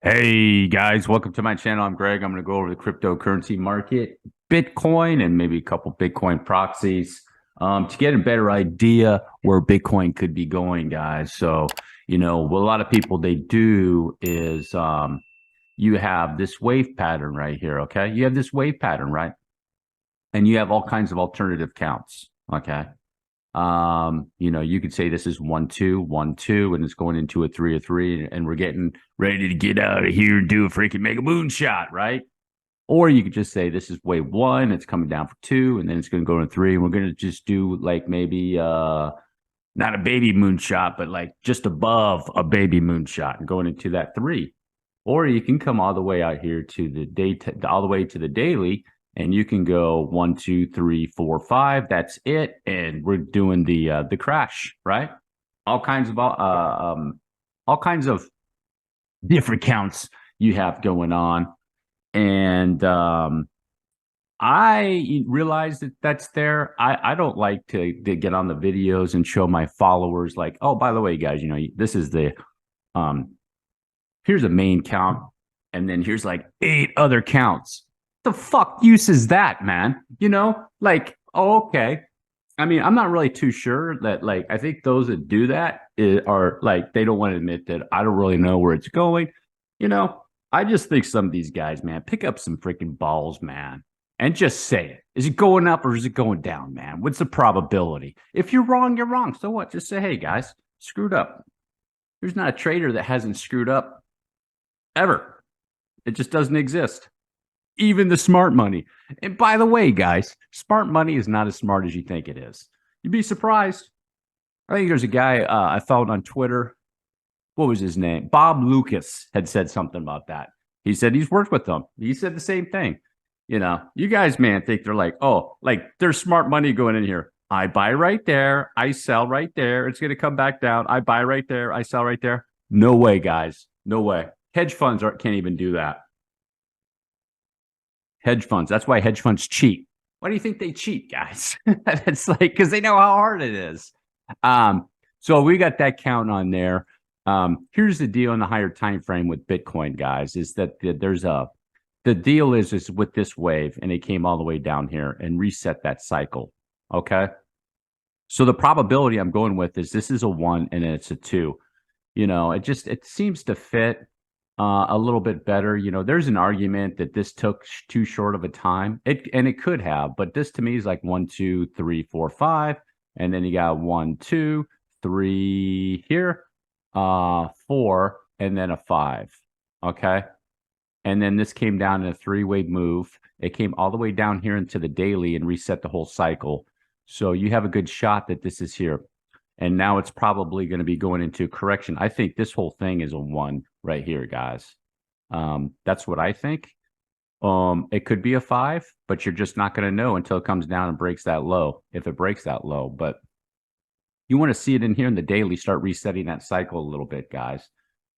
Hey guys, welcome to my channel. I'm Greg. I'm going to go over the cryptocurrency market, Bitcoin, and maybe a couple Bitcoin proxies to get a better idea where Bitcoin could be going, guys. So, what a lot of people they do is you have this wave pattern right here. Okay. You have this wave pattern, right? And you have all kinds of alternative counts. Okay. You could say this is 1 2 1 2, and it's going into a 3, and we're getting ready to get out of here and do a freaking mega moonshot, right? Or you could just say this is wave one, it's coming down for two, and then it's going to go into three, and we're going to just do like maybe not a baby moonshot, but like just above a baby moonshot and going into that three. Or you can come all the way out here to the day, all the way to the daily, and you can go 1 2 3 4 5. That's it, and we're doing the crash, right? All kinds of all kinds of different counts you have going on, and I realize that that's there. I don't like to get on the videos and show my followers like, oh, by the way, guys, this is the um here's a main count, and then here's like 8 other counts. The fuck use is that, man? Like, oh, okay. I mean, I'm not really too sure that, like, I think those that do that are like, they don't want to admit that I don't really know where it's going. You know, I just think some of these guys, man, pick up some freaking balls, man, and just say it. Is it going up or is it going down, man? What's the probability? If you're wrong, you're wrong. So what? Just say, hey, guys, screwed up. There's not a trader that hasn't screwed up ever. It just doesn't exist. Even the smart money. And by the way, guys, smart money is not as smart as you think it is. You'd be surprised. I think there's a guy I followed on Twitter. What was his name? Bob Lucas had said something about that. He said he's worked with them. He said the same thing. You guys, man, think they're like, oh, like there's smart money going in here. I buy right there. I sell right there. It's going to come back down. I buy right there. I sell right there. No way, guys. No way. Hedge funds can't even do that. Hedge funds. That's why hedge funds cheat. Why do you think they cheat, guys? It's like because they know how hard it is. So we got that count on there. Here's the deal in the higher time frame with Bitcoin, guys, is that the deal is with this wave, and it came all the way down here and reset that cycle. Okay. So the probability I'm going with is this is a 1 and then it's a 2. It seems to fit a little bit better. There's an argument that this took too short of a time. It could have, but this to me is like 1 2 3 4 5, and then you got 1 2 3 here, 4, and then a 5. Okay. And then this came down in a 3-wave move. It came all the way down here into the daily and reset the whole cycle. So you have a good shot that this is here. And now it's probably going to be going into correction. I think this whole thing is a 1 right here, guys. That's what I think. It could be a 5, but you're just not going to know until it comes down and breaks that low, if it breaks that low. But you want to see it in here in the daily, start resetting that cycle a little bit, guys.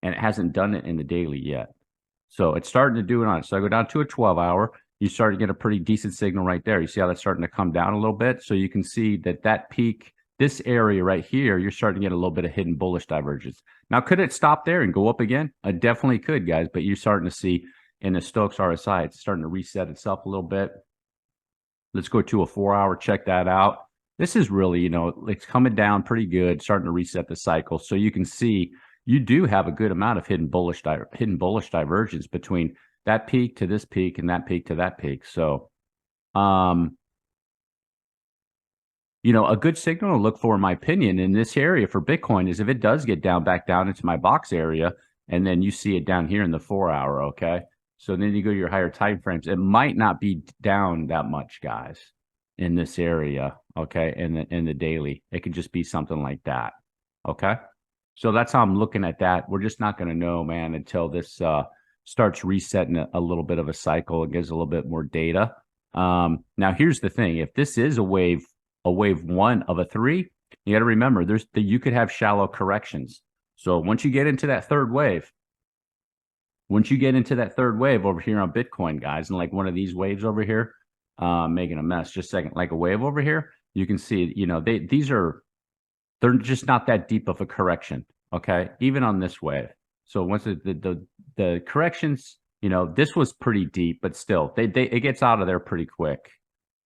And it hasn't done it in the daily yet. So it's starting to do it on it. So I go down to a 12-hour. You start to get a pretty decent signal right there. You see how that's starting to come down a little bit? So you can see that peak, this area right here, you're starting to get a little bit of hidden bullish divergence. Now, could it stop there and go up again? It definitely could, guys. But you're starting to see in the Stokes RSI, it's starting to reset itself a little bit. Let's go to a 4-hour, check that out. This is really, it's coming down pretty good, starting to reset the cycle. So you can see you do have a good amount of hidden bullish divergence between that peak to this peak and that peak to that peak. So, a good signal to look for, in my opinion, in this area for Bitcoin is if it does get back down into my box area, and then you see it down here in the 4-hour, okay? So then you go to your higher time frames. It might not be down that much, guys, in this area, okay, in the daily. It could just be something like that, okay? So that's how I'm looking at that. We're just not going to know, man, until this starts resetting a little bit of a cycle. It gives a little bit more data. Now, here's the thing. If this is a wave 1 of a 3, you got to remember you could have shallow corrections. So once you get into that third wave over here on Bitcoin, guys, and like one of these waves over here, making a mess, just a second, like a wave over here, you can see, they're just not that deep of a correction. Okay. Even on this wave, So once the corrections, you know, this was pretty deep, but still, it gets out of there pretty quick.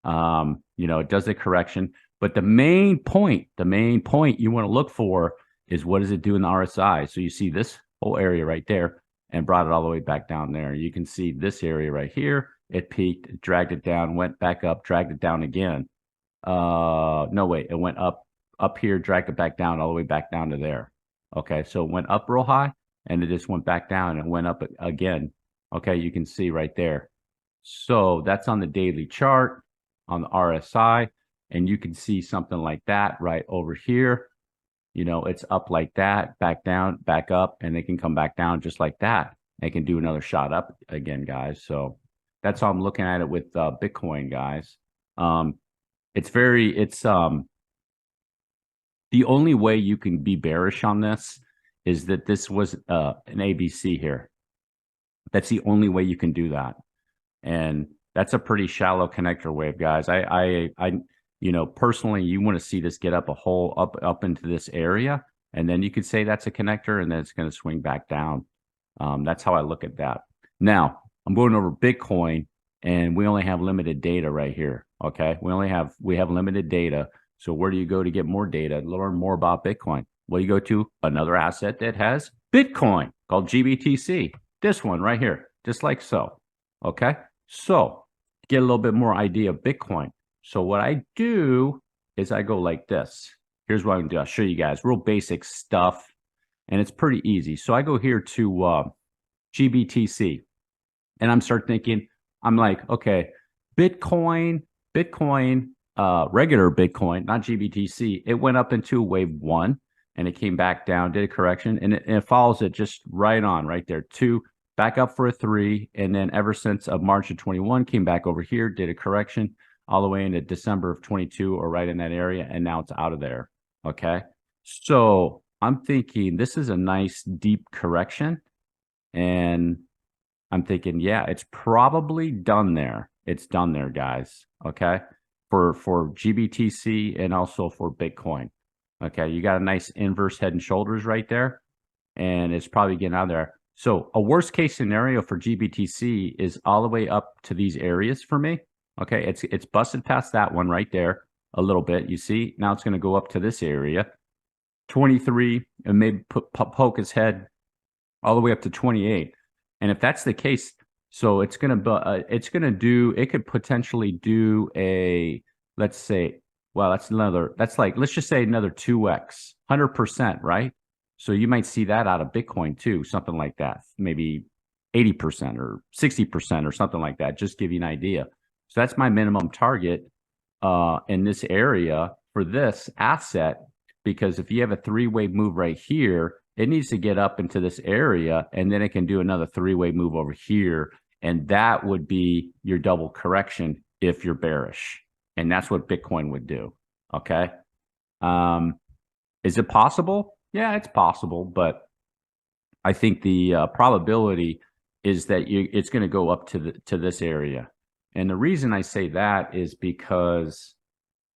You know, it does the correction, but the main point you want to look for is what does it do in the RSI? So you see this whole area right there and brought it all the way back down there. You can see this area right here. It peaked, dragged it down, went back up, dragged it down again. No, wait, it went up here, dragged it back down all the way back down to there. Okay, so it went up real high and it just went back down and went up again. Okay, you can see right there. So that's on the daily chart on the RSI, and you can see something like that right over here. You know, it's up like that, back down, back up, and they can come back down just like that. They can do another shot up again, guys. So that's how I'm looking at it with Bitcoin, guys. It's the only way you can be bearish on this is that this was an ABC here. That's the only way you can do that. And that's a pretty shallow connector wave, guys. You know, personally, you want to see this get up a hole up into this area, and then you could say that's a connector, and then it's going to swing back down. That's how I look at that. Now, I'm going over Bitcoin, and we only have limited data right here. Okay, we have limited data. So where do you go to get more data, learn more about Bitcoin? Well, you go to another asset that has Bitcoin called GBTC. This one right here, just like so. Okay, so get a little bit more idea of Bitcoin. So what I do is I go like this. Here's what I'm going to do. I'll show you guys real basic stuff, and it's pretty easy. So I go here to GBTC, and I'm start thinking. I'm like, okay, Bitcoin, regular Bitcoin, not GBTC. It went up into wave one, and it came back down, did a correction, and it follows it just right on, right there. Two, back up for a three, and then ever since of March of 21, came back over here, did a correction all the way into December of 22, or right in that area, and now it's out of there. Okay, so I'm thinking this is a nice deep correction, and I'm thinking, yeah, it's probably done there. It's done there, guys. Okay, for GBTC and also for Bitcoin. Okay, you got a nice inverse head and shoulders right there, and it's probably getting out of there. So a worst case scenario for GBTC is all the way up to these areas for me. Okay, it's busted past that one right there a little bit. You see, now it's going to go up to this area, 23, and maybe poke its head all the way up to 28. And if that's the case, so it could potentially do a, let's say, well, let's just say another 2x, 100%, right? So you might see that out of Bitcoin too, something like that, maybe 80% or 60% or something like that, just give you an idea. So that's my minimum target in this area for this asset, because if you have a three-way move right here, it needs to get up into this area, and then it can do another three-way move over here, and that would be your double correction if you're bearish, and that's what Bitcoin would do. Okay, is it possible? Yeah, it's possible, but I think the probability is that it's going to go up to this area. And the reason I say that is because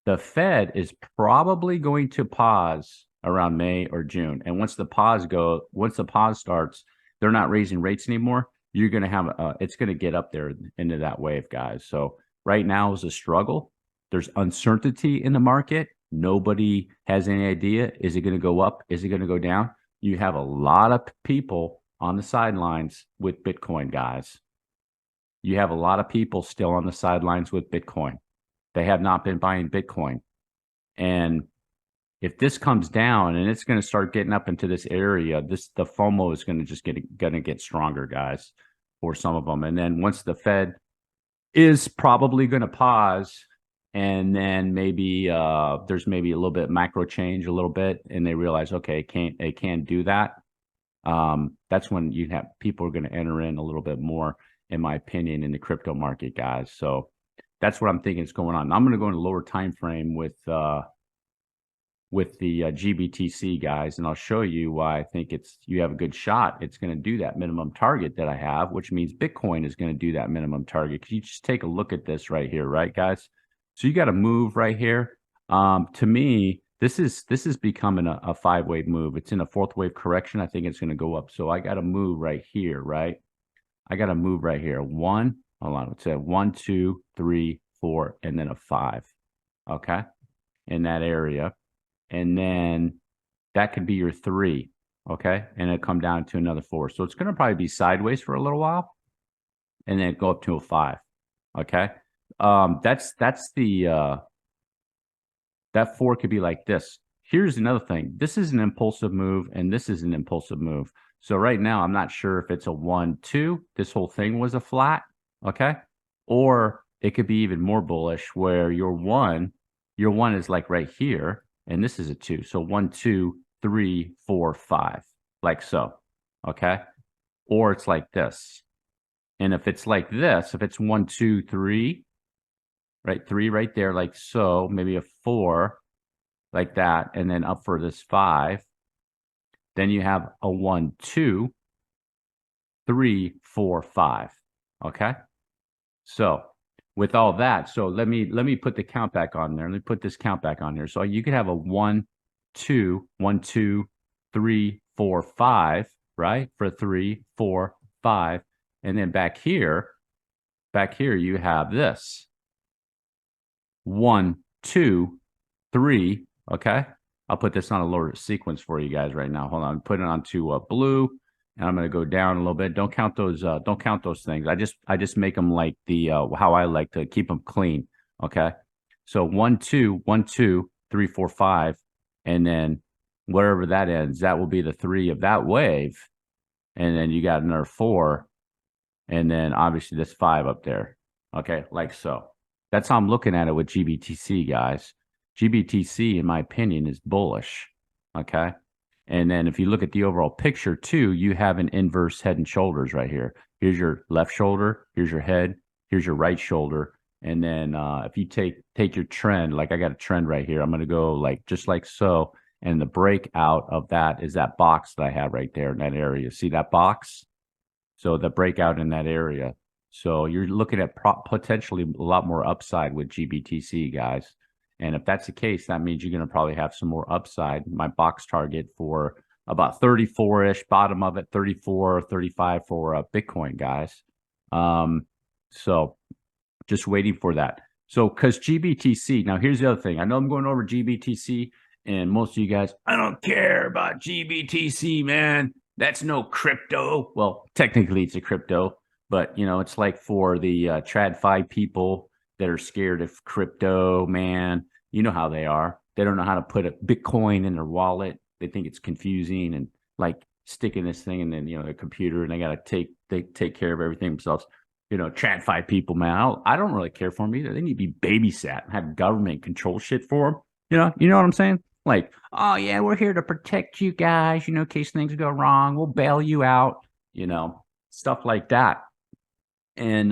the Fed is probably going to pause around May or June. And once the pause starts, they're not raising rates anymore. You're going to have it's going to get up there into that wave, guys. So right now is a struggle. There's uncertainty in the market. Nobody has any idea. Is it going to go up? Is it going to go down? You have a lot of people on the sidelines with Bitcoin, guys. You have a lot of people still on the sidelines with Bitcoin. They have not been buying Bitcoin. And if this comes down and it's going to start getting up into this area, the FOMO is going to just get stronger, guys, for some of them. And then once the Fed is probably going to pause, and then maybe there's maybe a little bit macro change a little bit, and they realize, okay, it can't do that. That's when you have people are going to enter in a little bit more, in my opinion, in the crypto market, guys. So that's what I'm thinking is going on. I'm going to go in a lower time frame with the GBTC, guys, and I'll show you why I think you have a good shot. It's going to do that minimum target that I have, which means Bitcoin is going to do that minimum target. Because you just take a look at this right here, right, guys? So you got to move right here. To me, this is becoming a 5-wave move. It's in a 4th wave correction. I think it's going to go up. So I got to move right here, right? I got to move right here. One, hold on. It's a 1, 2, 3, 4, and then a 5. Okay. In that area. And then that could be your 3. Okay. And it'll come down to another 4. So it's going to probably be sideways for a little while and then go up to a 5. Okay. That's the, that 4 could be like this. Here's another thing. This is an impulsive move and this is an impulsive move. So right now, I'm not sure if it's a 1, 2. This whole thing was a flat. Okay. Or it could be even more bullish where your one is like right here. And this is a 2. So 1, 2, 3, 4, 5, like so. Okay. Or it's like this. And if it's like this, if it's 1, 2, 3, right, 3 right there, like so, maybe a 4 like that, and then up for this 5, then you have a 1, 2, 3, 4, 5. Okay. So with all that, so let me put the count back on there. Let me put this count back on there. So you could have a 1, 2, 1, 2, 3, 4, 5, right? For 3, 4, 5. And then back here you have this 1, 2, 3. Okay. I'll put this on a lower sequence for you guys right now. Hold on. I'm putting it onto blue, and I'm going to go down a little bit. Don't count those. Don't count those things. I just make them like the how I like to keep them clean. Okay. So 1, 2, 1, 2, 3, 4, 5, and then wherever that ends, that will be the 3 of that wave, and then you got another 4, and then obviously this 5 up there. Okay, like so. That's how I'm looking at it with GBTC, guys. GBTC, in my opinion, is bullish. Okay. And then if you look at the overall picture too, you have an inverse head and shoulders right here. Here's your left shoulder. Here's your head. Here's your right shoulder. And then if you take your trend, like I got a trend right here, I'm going to go like just like so. And the breakout of that is that box that I have right there in that area. See that box? So the breakout in that area. So you're looking at potentially a lot more upside with GBTC, guys. And if that's the case, that means you're going to probably have some more upside. My box target for about 34-ish, bottom of it, 34, 35 for Bitcoin, guys. So just waiting for that. So because GBTC, now here's the other thing. I know I'm going over GBTC, and most of you guys, I don't care about GBTC, man. That's no crypto. Well, technically it's a crypto, but you know, it's like for the TradFi people that are scared of crypto, man. You know how they are. They don't know how to put a Bitcoin in their wallet. They think it's confusing and like sticking this thing in then, you know, their computer, and they got to take care of everything themselves. You know, TradFi people, man, I don't really care for them either. They need to be babysat and have government control shit for them. You know what I'm saying? Like, oh yeah, we're here to protect you guys, you know, in case things go wrong. We'll bail you out, you know, stuff like that. And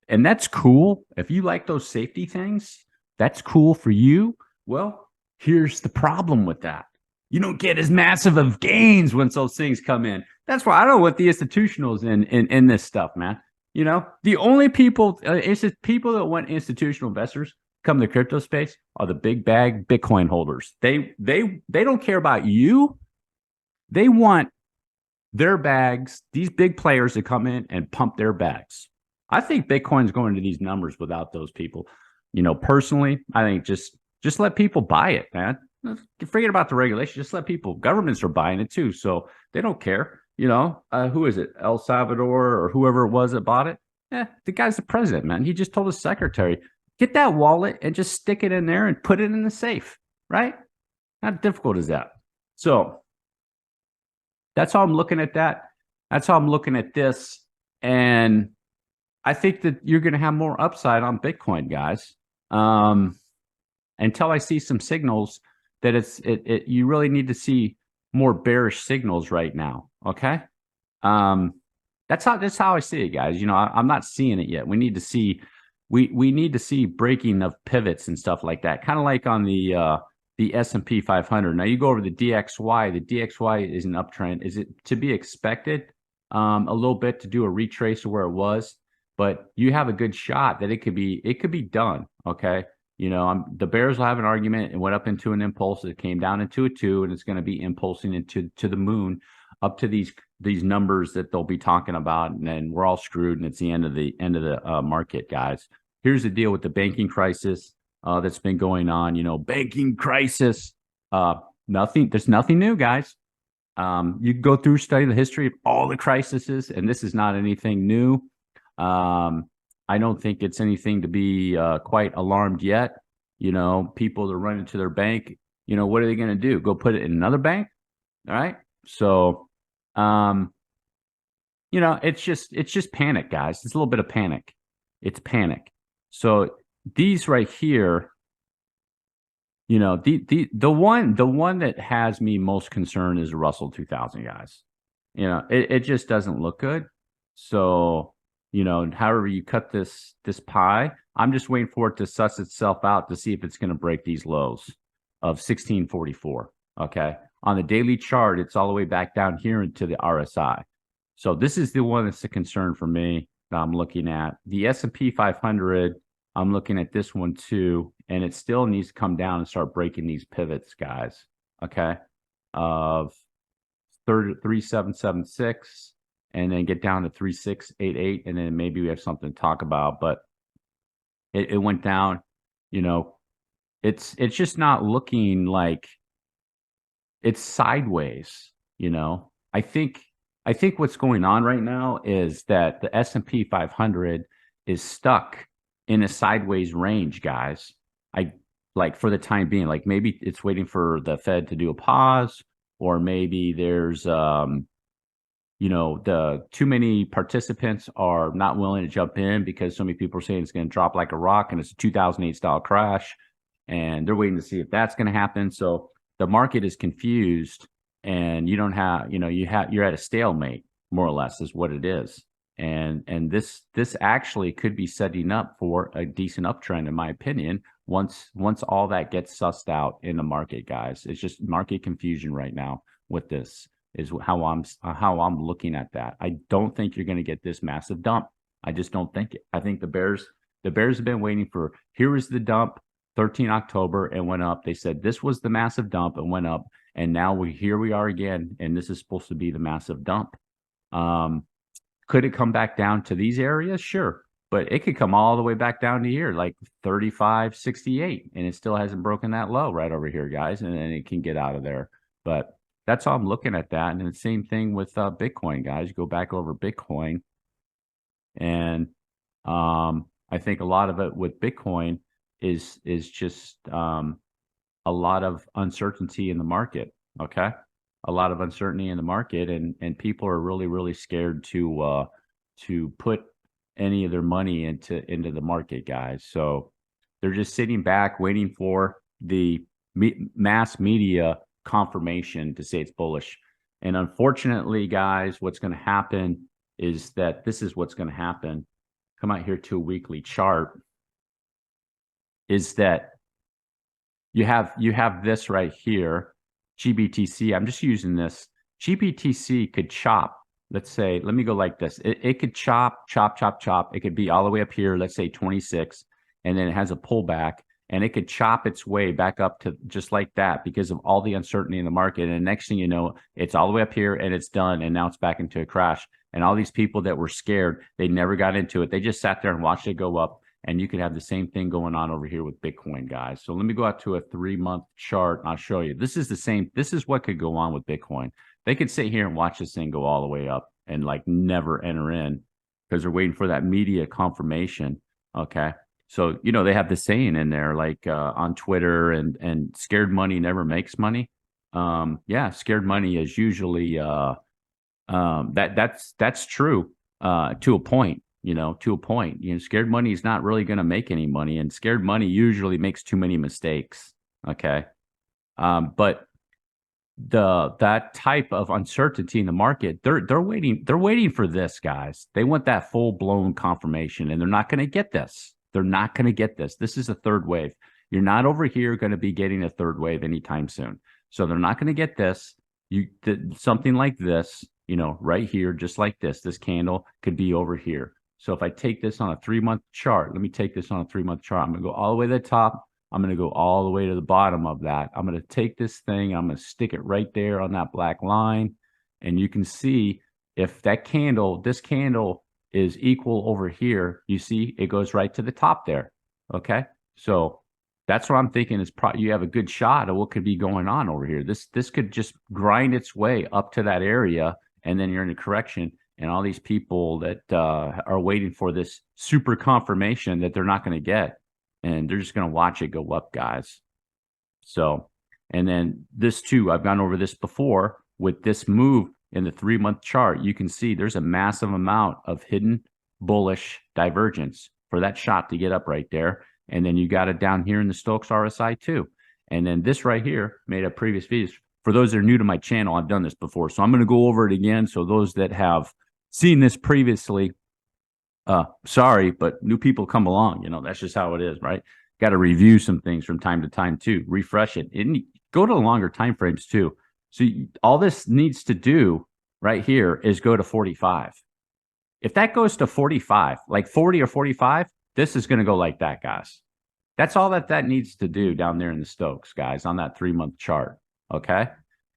that's cool. If you like those safety things, that's cool for you. Well, here's the problem with that. You don't get as massive of gains once those things come in. That's why I don't want the institutionals in this stuff, man. You know, the only people, it's just people that want institutional investors come to the crypto space are the big bag Bitcoin holders. They don't care about you. They want their bags, these big players to come in and pump their bags. I think Bitcoin's going to these numbers without those people. You know, personally, I think just let people buy it, man. Forget about the regulation. Just let people. Governments are buying it too, so they don't care. You know, who is it? El Salvador or whoever it was that bought it? The guy's the president, man. He just told his secretary, get that wallet and just stick it in there and put it in the safe, right? Not difficult as that. So that's how I'm looking at that. That's how I'm looking at this. And I think that you're going to have more upside on Bitcoin, guys. Until I see some signals that you really need to see more bearish signals right now. Okay. That's how I see it, guys. You know, I'm not seeing it yet. We need to see, we need to see breaking of pivots and stuff like that. Kind of like on the S&P 500. Now you go over the DXY. The DXY is an uptrend. Is it to be expected a little bit to do a retrace of where it was? But you have a good shot that it could be done. Okay. The bears will have an argument. It went up into an impulse. It came down into a 2, and it's going to be impulsing into the moon up to these numbers that they'll be talking about, and then we're all screwed, and it's the end of the market, guys. Here's the deal with the banking crisis that's been going on. Banking crisis. There's nothing new, guys. You can go through, study the history of all the crises, and this is not anything new. I don't think it's anything to be quite alarmed yet. People are running to their bank. What are they going to do? Go put it in another bank? All right. So, it's just panic, guys. It's a little bit of panic. It's panic. So these right here, the one that has me most concerned is the Russell 2000, guys. It just doesn't look good. So, however you cut this pie, I'm just waiting for it to suss itself out to see if it's going to break these lows of 1644. Okay. On the daily chart, it's all the way back down here into the RSI. So this is the one that's a concern for me that I'm looking at. The S&P 500, I'm looking at this one too, and it still needs to come down and start breaking these pivots, guys. Okay. Of 3776. And then get down to 3688, and then maybe we have something to talk about. But it went down. It's just not looking like it's sideways. I think what's going on right now is that the S&P 500 is stuck in a sideways range, guys. For the time being, maybe it's waiting for the Fed to do a pause, or maybe there's the too many participants are not willing to jump in because so many people are saying it's going to drop like a rock, and it's a 2008 style crash, and they're waiting to see if that's going to happen. So the market is confused, and you don't have, you're at a stalemate, more or less, is what it is. And this actually could be setting up for a decent uptrend, in my opinion, once all that gets sussed out in the market, guys. It's just market confusion right now with this. Is how I'm looking at that. I don't think you're going to get this massive dump. I just don't think it. I think the Bears have been waiting for, here is the dump, 13 October, and went up. They said this was the massive dump and went up, and now here we are again, and this is supposed to be the massive dump. Could it come back down to these areas? Sure, but it could come all the way back down to here, like 35.68, and it still hasn't broken that low right over here, guys, and it can get out of there. But that's how I'm looking at that. And the same thing with Bitcoin, guys. You go back over Bitcoin, and I think a lot of it with Bitcoin is just a lot of uncertainty in the market. Okay, a lot of uncertainty in the market, and people are really, really scared to put any of their money into the market, guys. So they're just sitting back waiting for the mass media confirmation to say it's bullish. And unfortunately, guys, what's going to happen is that this is what's going to happen. Come out here to a weekly chart. Is that you have this right here, GBTC. I'm just using this. GBTC could chop. Let's say, let me go like this. It could chop. It could be all the way up here, let's say 26, and then it has a pullback. And it could chop its way back up to just like that because of all the uncertainty in the market. And next thing you know, it's all the way up here and it's done. And now it's back into a crash. And all these people that were scared, they never got into it. They just sat there and watched it go up. And you could have the same thing going on over here with Bitcoin, guys. So let me go out to a 3-month chart and I'll show you. This is the same. This is what could go on with Bitcoin. They could sit here and watch this thing go all the way up and never enter in because they're waiting for that media confirmation. Okay. So, they have the saying in there, on Twitter and scared money never makes money. Yeah, scared money is usually that's true to a point, to a point. Scared money is not really going to make any money, and scared money usually makes too many mistakes. Okay. But that type of uncertainty in the market, they're waiting for this, guys. They want that full-blown confirmation, and they're not going to get this. They're not going to get this. This is a third wave. You're not over here going to be getting a third wave anytime soon. So they're not going to get this. Something like this, right here, just like this candle could be over here. So if I take this on a 3-month chart, let me take this on a 3-month chart. I'm going to go all the way to the top. I'm going to go all the way to the bottom of that. I'm going to take this thing. I'm going to stick it right there on that black line. And you can see if that candle, this candle is equal over here, you see it goes right to the top there. Okay. So that's what I'm thinking is probably you have a good shot of what could be going on over here. This could just grind its way up to that area, and then you're in a correction. And all these people that are waiting for this super confirmation that they're not going to get, and they're just going to watch it go up, guys. So, and then this too, I've gone over this before with this move in the 3-month chart. You can see there's a massive amount of hidden bullish divergence for that shot to get up right there. And then you got it down here in the Stokes RSI too. And then this right here made a previous videos. For those that are new to my channel, I've done this before. So I'm going to go over it again. So those that have seen this previously, sorry, but new people come along. You know, that's just how it is, right? Got to review some things from time to time too, refresh it, and go to longer time frames too. So all this needs to do right here is go to 45. If that goes to 45, like 40 or 45, this is going to go like that, guys. That's all that needs to do down there in the Stokes, guys, on that 3-month chart. Okay.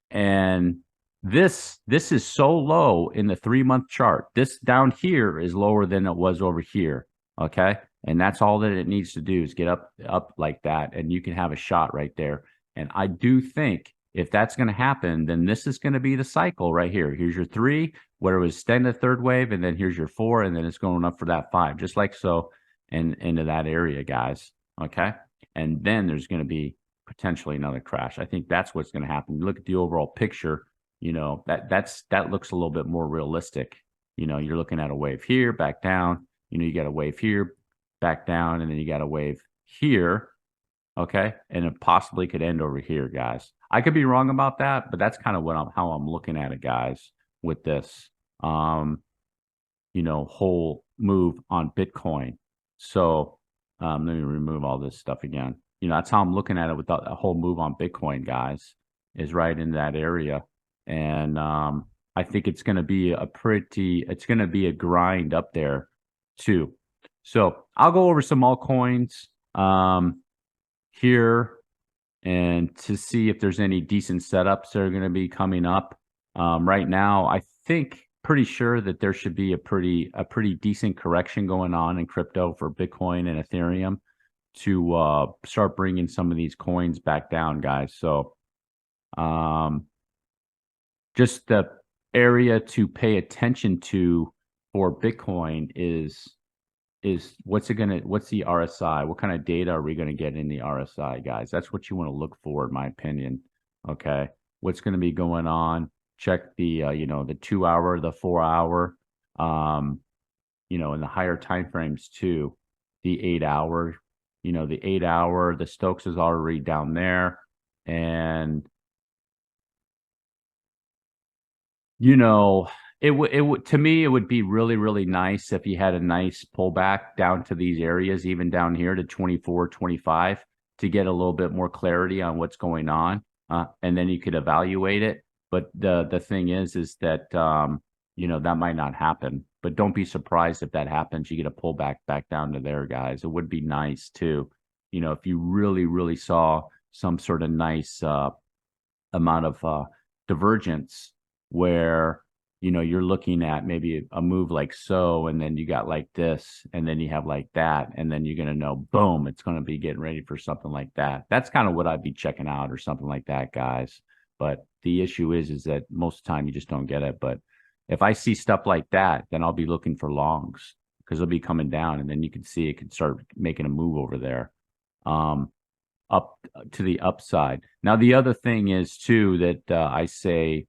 And this is so low in the 3-month chart. This down here is lower than it was over here. Okay. And that's all that it needs to do is get up like that. And you can have a shot right there. And I do think if that's going to happen, then this is going to be the cycle right here. Here's your 3, where it was extended third wave. And then here's your 4. And then it's going up for that 5, just like so, and into that area, guys. Okay. And then there's going to be potentially another crash. I think that's what's going to happen. Look at the overall picture. You know, that looks a little bit more realistic. You know, you're looking at a wave here, back down. You know, you got a wave here, back down, and then you got a wave here. Okay. And it possibly could end over here, guys. I could be wrong about that, but that's kind of how I'm looking at it, guys, with this, you know, whole move on Bitcoin. So let me remove all this stuff again. You know, that's how I'm looking at it with the whole move on Bitcoin, guys, is right in that area. And I think it's going to be it's going to be a grind up there too. So I'll go over some altcoins here and to see if there's any decent setups that are going to be coming up. Right now, I think pretty sure that there should be a pretty decent correction going on in crypto for Bitcoin and Ethereum to start bringing some of these coins back down, guys. So just the area to pay attention to for Bitcoin is what's the RSI? What kind of data are we going to get in the RSI, guys? That's what you want to look for, in my opinion. Okay. What's going to be going on? Check the, you know, the 2-hour, the 4-hour, you know, in the higher time frames too. The 8-hour, you know, the 8-hour, the Stokes is already down there. And, you know, it would to me, it would be really, really nice if you had a nice pullback down to these areas, even down here to 24, 25, to get a little bit more clarity on what's going on. And then you could evaluate it. But the thing is that, you know, that might not happen. But don't be surprised if that happens. You get a pullback back down to there, guys. It would be nice too. You know, if you really, really saw some sort of nice amount of divergence where, you know, you're looking at maybe a move like so, and then you got like this, and then you have like that, and then you're going to know, boom, it's going to be getting ready for something like that. That's kind of what I'd be checking out or something like that, guys. But the issue is that most of the time you just don't get it. But if I see stuff like that, then I'll be looking for longs because they'll be coming down, and then you can see it can start making a move over there. Up to the upside. Now, the other thing is too that I say,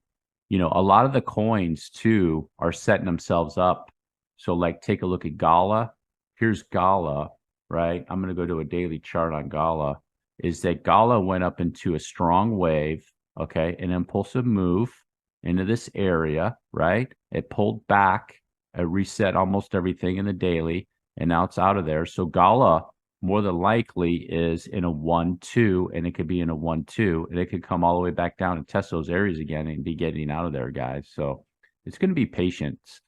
you know, a lot of the coins too are setting themselves up. So like, take a look at Gala. Here's Gala, right? I'm going to go to a daily chart on Gala. Is that Gala went up into a strong wave, okay, an impulsive move into this area, right? It pulled back, it reset almost everything in the daily, and now it's out of there. So Gala more than likely is in a 1-2, and it could be in a 1-2, and it could come all the way back down and test those areas again and be getting out of there, guys. So it's going to be patience.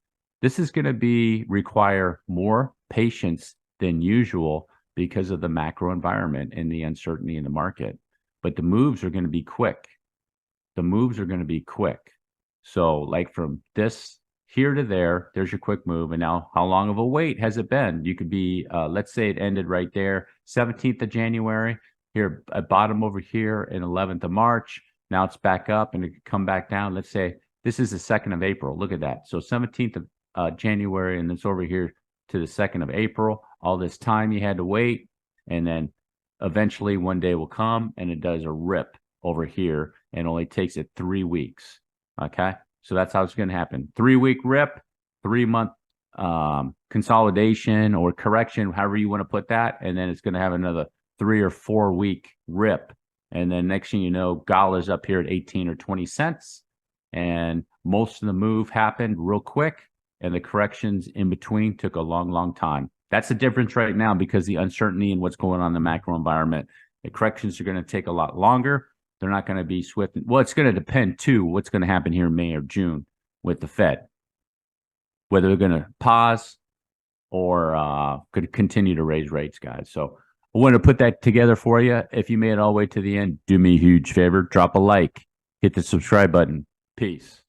This is going to require more patience than usual because of the macro environment and the uncertainty in the market. But the moves are going to be quick. The moves are going to be quick. So like from this here to there, there's your quick move. And now how long of a wait has it been? You could be, let's say it ended right there, 17th of January, here at bottom over here in 11th of March. Now it's back up and it could come back down. Let's say this is the 2nd of April. Look at that. So 17th of January, and it's over here to the 2nd of April. All this time you had to wait. And then eventually one day will come and it does a rip over here and only takes it 3 weeks. Okay. So that's how it's going to happen. 3-week rip, 3-month consolidation or correction, however you want to put that. And then it's going to have another 3 or 4 week rip. And then next thing you know, Gala's up here at 18 or 20 cents. And most of the move happened real quick. And the corrections in between took a long, long time. That's the difference right now because the uncertainty and what's going on in the macro environment. The corrections are going to take a lot longer. They're not going to be swift. Well, it's going to depend, too, what's going to happen here in May or June with the Fed, whether they're going to pause or could continue to raise rates, guys. So I want to put that together for you. If you made it all the way to the end, do me a huge favor. Drop a like. Hit the subscribe button. Peace.